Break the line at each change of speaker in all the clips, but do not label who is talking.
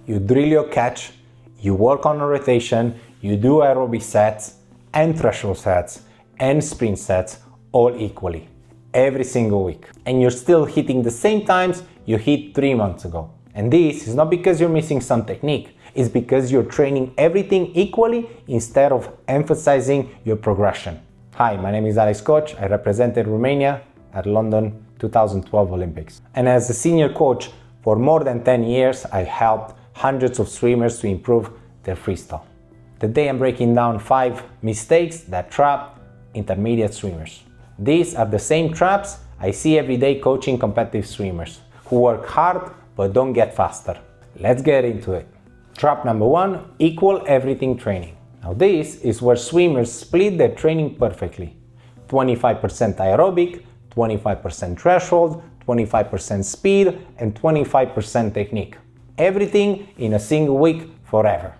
you drill your catch, you work on a rotation, you do aerobic sets and threshold sets and sprint sets all equally, every single week. And you're still hitting the same times you hit 3 months ago. And this is not because you're missing some technique, it's because you're training everything equally instead of emphasizing your progression. Hi, my name is Alex Coci. I represented Romania at London 2012 Olympics. And as a senior coach for more than 10 years, I helped hundreds of swimmers to improve their freestyle. Today I'm breaking down 5 mistakes that trap intermediate swimmers. These are the same traps I see every day coaching competitive swimmers who work hard but don't get faster. Let's get into it. Trap number 1, equal everything training. Now this is where swimmers split their training perfectly. 25% aerobic, 25% threshold, 25% speed, and 25% technique. Everything in a single week forever.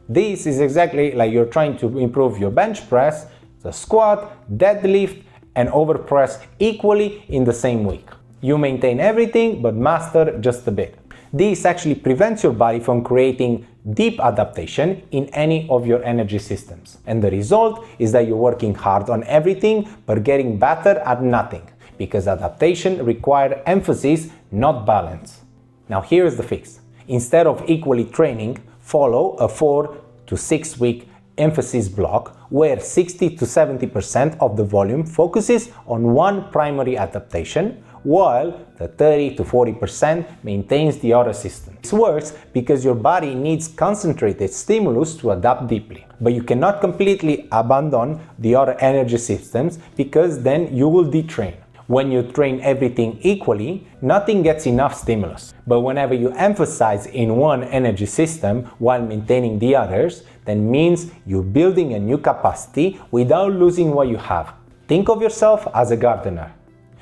This is exactly like you're trying to improve your bench press, the squat, deadlift, and overpress equally in the same week. You maintain everything but master just a bit. This actually prevents your body from creating deep adaptation in any of your energy systems. And the result is that you're working hard on everything but getting better at nothing, because adaptation requires emphasis, not balance. Now here's the fix. Instead of equally training, follow a 4 to 6 week emphasis block where 60 to 70% of the volume focuses on one primary adaptation, while the 30 to 40% maintains the other system. This works because your body needs concentrated stimulus to adapt deeply. But you cannot completely abandon the other energy systems, because then you will detrain. When you train everything equally, nothing gets enough stimulus. But whenever you emphasize in one energy system while maintaining the others, that means you're building a new capacity without losing what you have. Think of yourself as a gardener.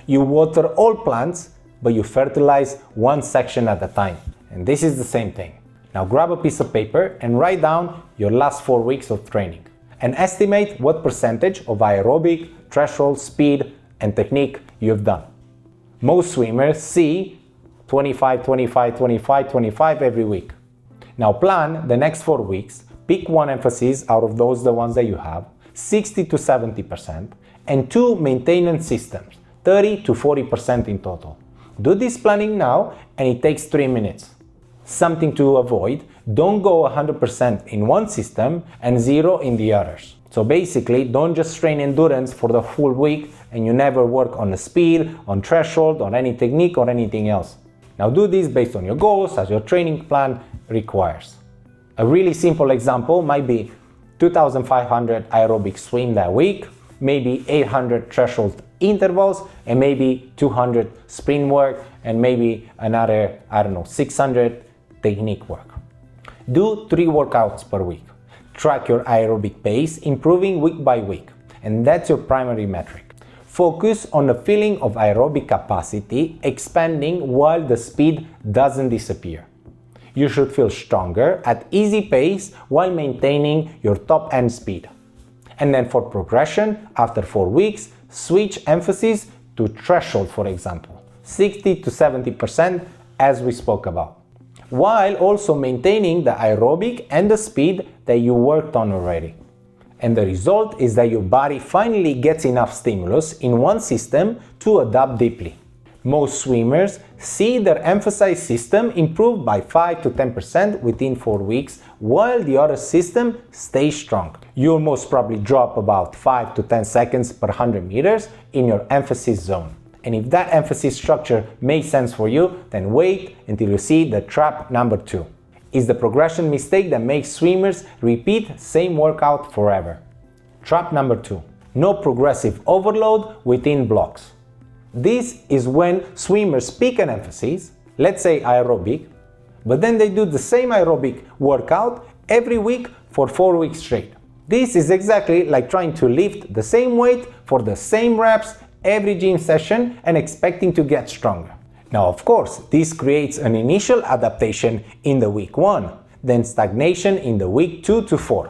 You water all plants, but you fertilize one section at a time. And this is the same thing. Now grab a piece of paper and write down your last 4 weeks of training and estimate what percentage of aerobic, threshold, speed, and technique you've done. Most swimmers see 25, 25, 25, 25 every week. Now plan the next 4 weeks, pick one emphasis out of those, the ones that you have, 60 to 70%, and 2 maintenance systems, 30 to 40% in total. Do this planning now and it takes 3 minutes. Something to avoid, don't go 100% in one system and 0 in the others. So basically, don't just train endurance for the full week and you never work on the speed, on threshold, on any technique or anything else. Now do this based on your goals as your training plan requires. A really simple example might be 2,500 aerobic swim that week, maybe 800 threshold intervals, and maybe 200 sprint work, and maybe another, 600 technique work. Do 3 workouts per week. Track your aerobic pace, improving week by week, and that's your primary metric. Focus on the feeling of aerobic capacity expanding while the speed doesn't disappear. You should feel stronger at easy pace while maintaining your top end speed. And then for progression, after 4 weeks, switch emphasis to threshold, for example, 60 to 70% as we spoke about, while also maintaining the aerobic and the speed that you worked on already. And the result is that your body finally gets enough stimulus in one system to adapt deeply. Most swimmers see their emphasized system improve by 5 to 10% within 4 weeks, while the other system stays strong. You'll most probably drop about 5 to 10 seconds per 100 meters in your emphasis zone. And if that emphasis structure makes sense for you, then wait until you see the trap number 2. It's the progression mistake that makes swimmers repeat same workout forever. Trap number 2. No progressive overload within blocks. This is when swimmers pick an emphasis, let's say aerobic, but then they do the same aerobic workout every week for 4 weeks straight. This is exactly like trying to lift the same weight for the same reps every gym session and expecting to get stronger. Now, of course, this creates an initial adaptation in the week 1, then stagnation in the week 2 to 4.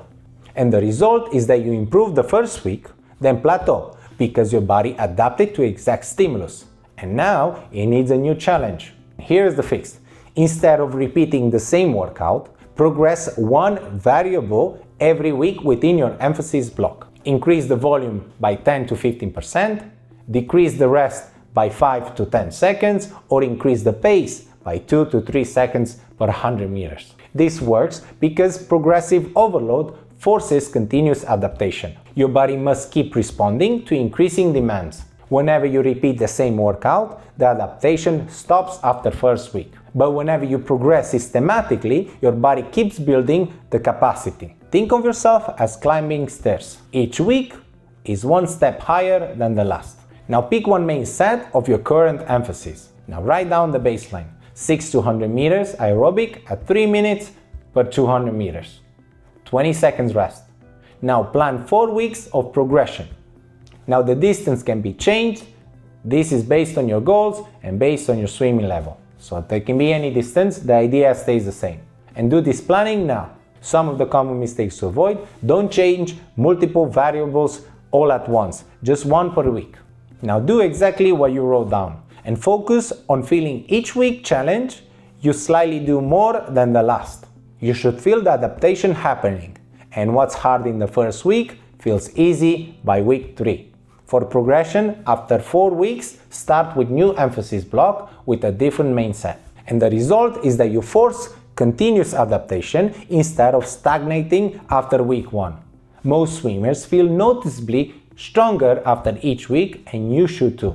And the result is that you improve the first week, then plateau, because your body adapted to exact stimulus. And now it needs a new challenge. Here's the fix. Instead of repeating the same workout, progress one variable every week within your emphasis block. Increase the volume by 10 to 15%, decrease the rest by 5 to 10 seconds, or increase the pace by 2 to 3 seconds per 100 meters. This works because progressive overload forces continuous adaptation. Your body must keep responding to increasing demands. Whenever you repeat the same workout, the adaptation stops after first week. But whenever you progress systematically, your body keeps building the capacity. Think of yourself as climbing stairs. Each week is one step higher than the last. Now pick one main set of your current emphasis. Now write down the baseline. 6 to 100 meters aerobic at 3 minutes per 200 meters. 20 seconds rest. Now plan 4 weeks of progression. Now the distance can be changed. This is based on your goals and based on your swimming level. So there can be any distance, the idea stays the same. And do this planning now. Some of the common mistakes to avoid: don't change multiple variables all at once, just one per week. Now do exactly what you wrote down and focus on feeling each week challenge you slightly do more than the last. You should feel the adaptation happening, and what's hard in the first week feels easy by week 3. For progression, after 4 weeks, start with new emphasis block with a different main set. And the result is that you force continuous adaptation instead of stagnating after week 1. Most swimmers feel noticeably stronger after each week, and you should too.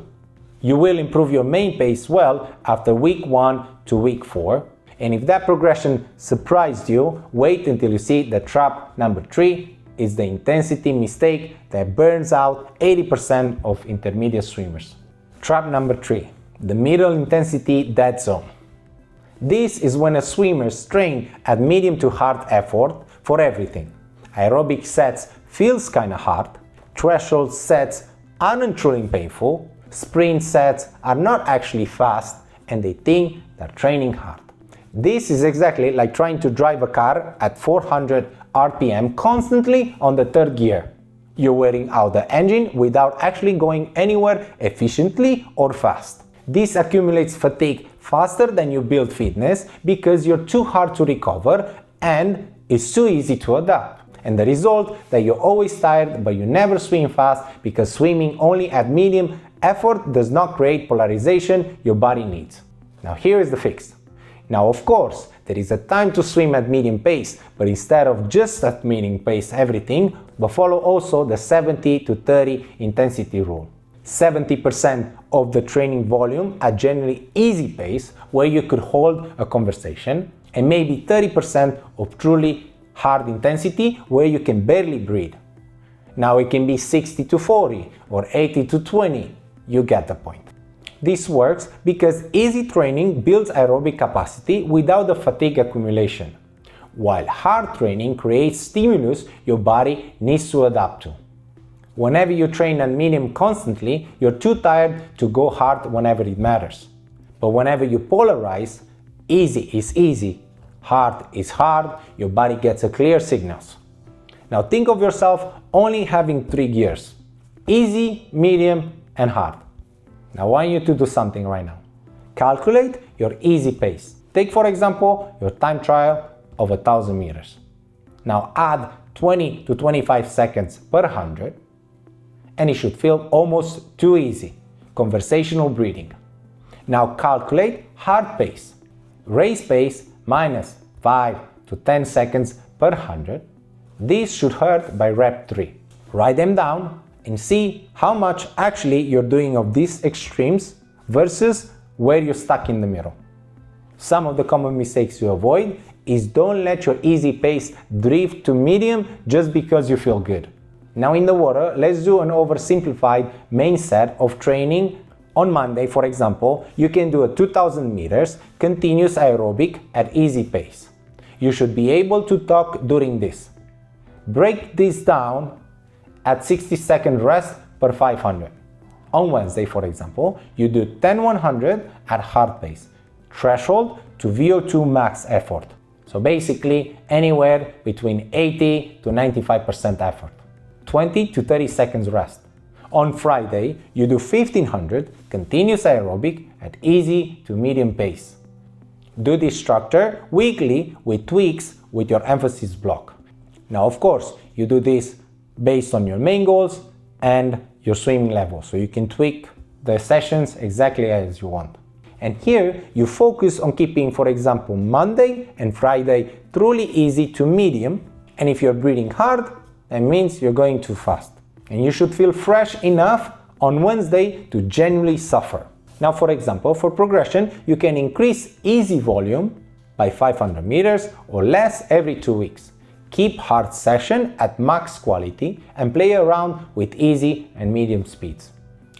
You will improve your main pace well after week 1 to week 4, and if that progression surprised you, wait until you see the trap number 3 is the intensity mistake that burns out 80% of intermediate swimmers. Trap number 3, the middle intensity dead zone. This is when a swimmer trains at medium to hard effort for everything. Aerobic sets feels kinda hard, threshold sets aren't truly painful, sprint sets are not actually fast, and they think they're training hard. This is exactly like trying to drive a car at 400 RPM constantly on the 3rd gear. You're wearing out the engine without actually going anywhere efficiently or fast. This accumulates fatigue faster than you build fitness because you're too hard to recover and it's too easy to adapt. And the result that you're always tired but you never swim fast because swimming only at medium effort does not create polarization your body needs. Now here is the fix. Now of course, there is a time to swim at medium pace, but instead of just at medium pace everything, but follow also the 70 to 30 intensity rule. 70% of the training volume at generally easy pace where you could hold a conversation, and maybe 30% of truly hard intensity where you can barely breathe. Now it can be 60 to 40 or 80 to 20, you get the point. This works because easy training builds aerobic capacity without the fatigue accumulation, while hard training creates stimulus your body needs to adapt to. Whenever you train at medium constantly, you're too tired to go hard whenever it matters. But whenever you polarize, easy is easy, hard is hard, your body gets a clear signals. Now think of yourself only having 3 gears: easy, medium, and hard. Now I want you to do something right now. Calculate your easy pace. Take for example your time trial of 1000 meters. Now add 20 to 25 seconds per 100 and it should feel almost too easy. Conversational breathing. Now calculate hard pace. Race pace minus 5 to 10 seconds per 100. This should hurt by rep 3. Write them down and see how much actually you're doing of these extremes versus where you're stuck in the middle. Some of the common mistakes to avoid is don't let your easy pace drift to medium just because you feel good. Now in the water, let's do an oversimplified main set of training. On Monday, for example, you can do a 2000 meters continuous aerobic at easy pace. You should be able to talk during this. Break this down at 60-second rest per 500. On Wednesday, for example, you do 10-100 at hard pace, threshold to VO2 max effort. So basically anywhere between 80 to 95% effort. 20 to 30 seconds rest. On Friday, you do 1500 continuous aerobic at easy to medium pace. Do this structure weekly with tweaks with your emphasis block. Now, of course, you do this based on your main goals and your swimming level, so you can tweak the sessions exactly as you want. And here you focus on keeping, for example, Monday and Friday truly easy to medium, and if you're breathing hard, that means you're going too fast. And you should feel fresh enough on Wednesday to genuinely suffer. Now, for example, for progression, you can increase easy volume by 500 meters or less every 2 weeks. Keep hard session at max quality and play around with easy and medium speeds.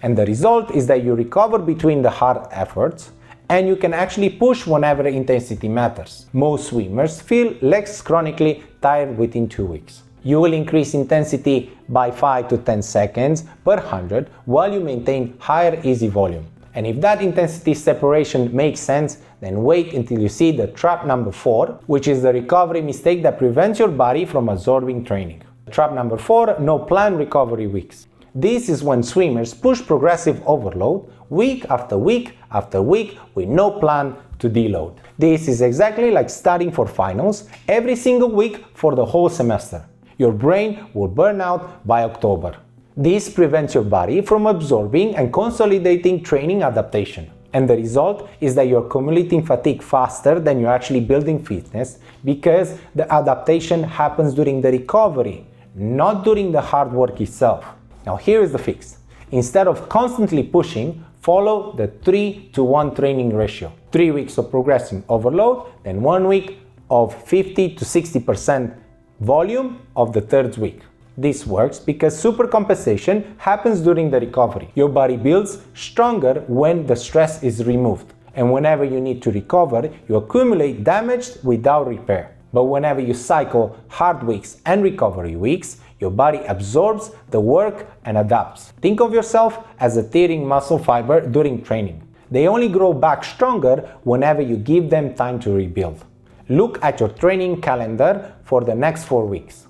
And the result is that you recover between the hard efforts and you can actually push whenever intensity matters. Most swimmers feel less chronically tired within 2 weeks. You will increase intensity by 5 to 10 seconds per 100 while you maintain higher easy volume. And if that intensity separation makes sense, then wait until you see the trap number 4, which is the recovery mistake that prevents your body from absorbing training. Trap number 4, no planned recovery weeks. This is when swimmers push progressive overload week after week after week with no plan to deload. This is exactly like studying for finals every single week for the whole semester. Your brain will burn out by October. This prevents your body from absorbing and consolidating training adaptation. And the result is that you're accumulating fatigue faster than you're actually building fitness, because the adaptation happens during the recovery, not during the hard work itself. Now here is the fix. Instead of constantly pushing, follow the 3-to-1 training ratio. 3 weeks of progressive overload, then 1 week of 50 to 60% volume of the third week. This works because supercompensation happens during the recovery. Your body builds stronger when the stress is removed. And whenever you need to recover, you accumulate damage without repair. But whenever you cycle hard weeks and recovery weeks, your body absorbs the work and adapts. Think of yourself as a tearing muscle fiber during training. They only grow back stronger whenever you give them time to rebuild. Look at your training calendar for the next 4 weeks.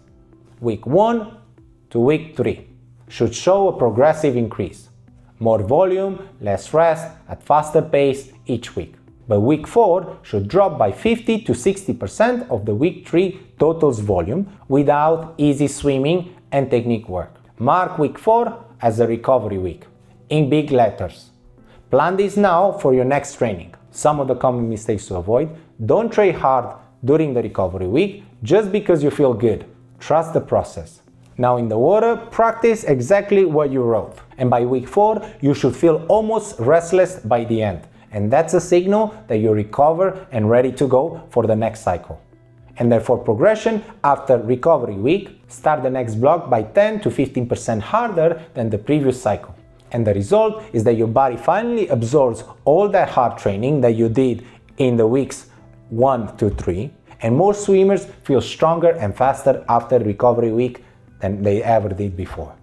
Week 1 to week 3 should show a progressive increase. More volume, less rest, at faster pace each week. But week 4 should drop by 50 to 60% of the week 3 totals volume without easy swimming and technique work. Mark week 4 as a recovery week, in big letters. Plan this now for your next training. Some of the common mistakes to avoid: don't train hard during the recovery week just because you feel good. Trust the process. Now in the water, practice exactly what you wrote. And by week 4, you should feel almost restless by the end. And that's a signal that you recover and ready to go for the next cycle. And therefore progression after recovery week, start the next block by 10 to 15% harder than the previous cycle. And the result is that your body finally absorbs all that hard training that you did in the weeks 1 to 3, and more swimmers feel stronger and faster after recovery week than they ever did before.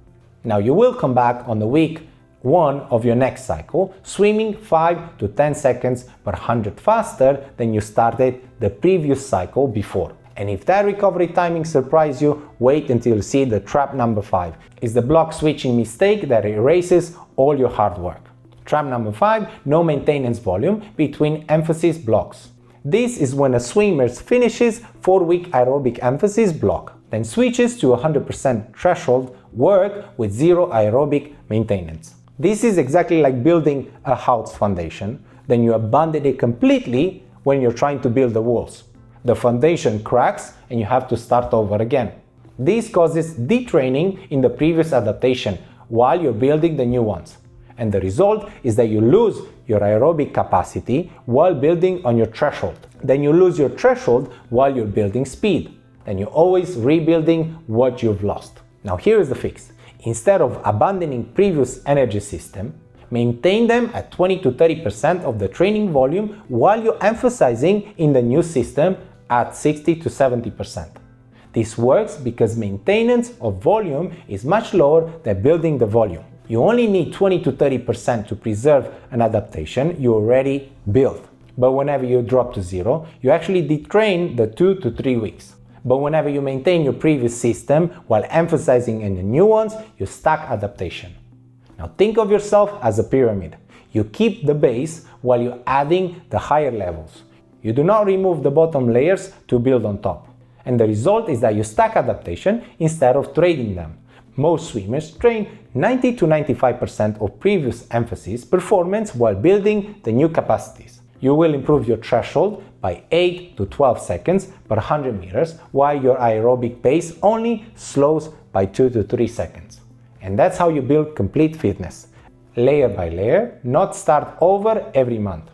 Now you will come back on the week 1 of your next cycle, swimming 5 to 10 seconds per 100 faster than you started the previous cycle before. And if that recovery timing surprises you, wait until you see the trap number 5. It's the block switching mistake that erases all your hard work. Trap number 5, no maintenance volume between emphasis blocks. This is when a swimmer finishes 4-week aerobic emphasis block, then switches to 100% threshold work with zero aerobic maintenance. This is exactly like building a house foundation, then you abandon it completely when you're trying to build the walls. The foundation cracks and you have to start over again. This causes detraining in the previous adaptation while you're building the new ones. And the result is that you lose your aerobic capacity while building on your threshold. Then you lose your threshold while you're building speed. Then you're always rebuilding what you've lost. Now here is the fix. Instead of abandoning previous energy system, maintain them at 20 to 30% of the training volume while you're emphasizing in the new system at 60 to 70%. This works because maintenance of volume is much lower than building the volume. You only need 20 to 30% to preserve an adaptation you already built. But whenever you drop to zero, you actually detrain the 2 to 3 weeks. But whenever you maintain your previous system while emphasizing in the new ones, you stack adaptation. Now think of yourself as a pyramid. You keep the base while you're adding the higher levels. You do not remove the bottom layers to build on top. And the result is that you stack adaptation instead of trading them. Most swimmers train 90 to 95% of previous emphasis performance while building the new capacities. You will improve your threshold by 8 to 12 seconds per 100 meters, while your aerobic pace only slows by 2 to 3 seconds. And that's how you build complete fitness. Layer by layer, not start over every month.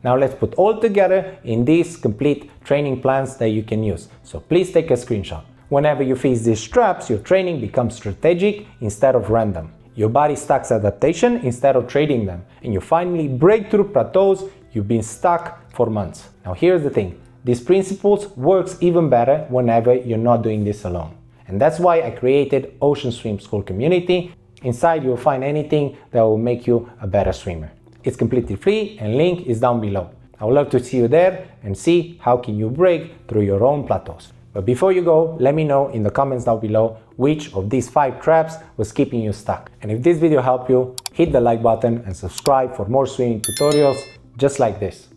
Now let's put all together in these complete training plans that you can use. So please take a screenshot. Whenever you fix these straps, your training becomes strategic instead of random. Your body stacks adaptation instead of trading them, and you finally break through plateaus you've been stuck for months. Now here's the thing, these principles works even better whenever you're not doing this alone. And that's why I created Ocean Swim School Community. Inside you'll find anything that will make you a better swimmer. It's completely free and link is down below. I would love to see you there and see how can you break through your own plateaus. But before you go, let me know in the comments down below which of these 5 traps was keeping you stuck. And if this video helped you, hit the like button and subscribe for more swimming tutorials just like this.